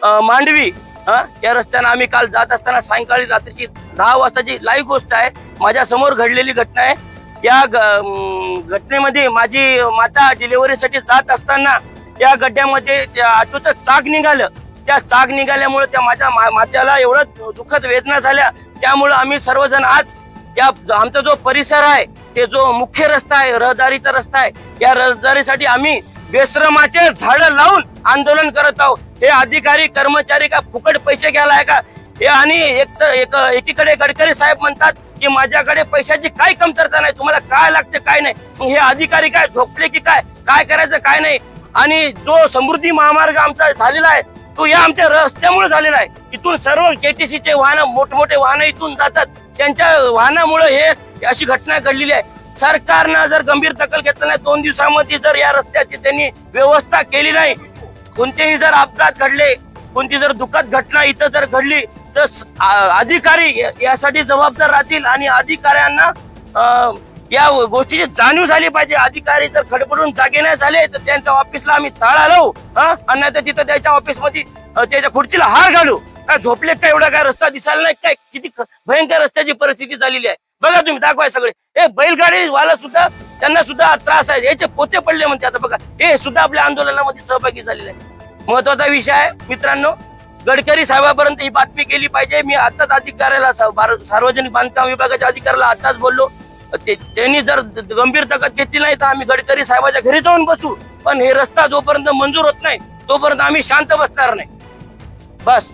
मांडवी या रस्त्याने आम्ही काल जात असताना सायंकाळी रात्रीची 10 वाजताची लाईव्ह गोष्ट आहे, माझ्या समोर घडलेली घटना आहे। या घटनेमध्ये माझी माता डिलिव्हरीसाठी जात असताना या गड्ड्यामध्ये त्या ऑटोचं चाक निघालं। त्या चाक निघाल्यामुळे त्या माझ्या मात्याला एवढं दुःखद वेदना झाल्या। त्यामुळे आम्ही सर्वजण आज या आमचा जो परिसर आहे, ते जो मुख्य रस्ता आहे, रहदारीचा रस्ता आहे, या रहदारीसाठी आम्ही बेश्रमाचे झाडं लावून आंदोलन करत आहोत। हे अधिकारी कर्मचारी का फुकट पैसे घ्यायला आहे का हे? आणि एकीकडे गडकरी साहेब म्हणतात की माझ्याकडे पैशाची काही कमतरता नाही, तुम्हाला काय लागते काय नाही। मग हे अधिकारी काय झोपले की काय करायचं काय नाही? आणि जो समृद्धी महामार्ग आमचा झालेला आहे तो या आमच्या रस्त्यामुळे झालेला आहे। इथून सर्व केटीसीचे वाहन, मोठमोठे वाहन इथून जातात, त्यांच्या वाहनामुळे हे अशी घटना घडलेली आहे। सरकारनं जर गंभीर दखल घेतलं नाही, 2 दिवसामध्ये जर या रस्त्याची त्यांनी व्यवस्था केली नाही, कोणतेही जर अपघात घडले, कोणती जर दुःखद घटना इथं जर घडली तर अधिकारी यासाठी जबाबदार राहतील। आणि अधिकाऱ्यांना या गोष्टीची जाणीव झाली पाहिजे। अधिकारी जर खडबडून जागे नाही झाले तर त्यांच्या ऑफिसला आम्ही ताळा लावू, आणि नाही तर तिथं त्याच्या ऑफिसमध्ये त्याच्या खुर्चीला हार घालू। काय झोपले काय? एवढा काय रस्ता दिसायला नाही काय? किती भयंकर रस्त्याची परिस्थिती झालेली आहे बघा तुम्ही, दाखवाय सगळे। हे बैलगाडी वाला सुद्धा, त्यांना सुद्धा त्रास आहे, याचे पोते पडले म्हणते। आता बघा, हे सुद्धा आपल्या आंदोलनामध्ये सहभागी झालेले आहे। महत्वाचा विषय आहे मित्रांनो, गडकरी साहेबांपर्यंत ही बातमी गेली पाहिजे। मी आताच अधिकाऱ्याला, सार्वजनिक बांधकाम विभागाच्या अधिकाऱ्याला आताच बोललो, त्यांनी जर गंभीर दखल घेतली नाही तर आम्ही गडकरी साहेबाच्या घरी जाऊन बसू, पण हे रस्ता जोपर्यंत मंजूर होत नाही तोपर्यंत आम्ही शांत बसणार नाही। बस।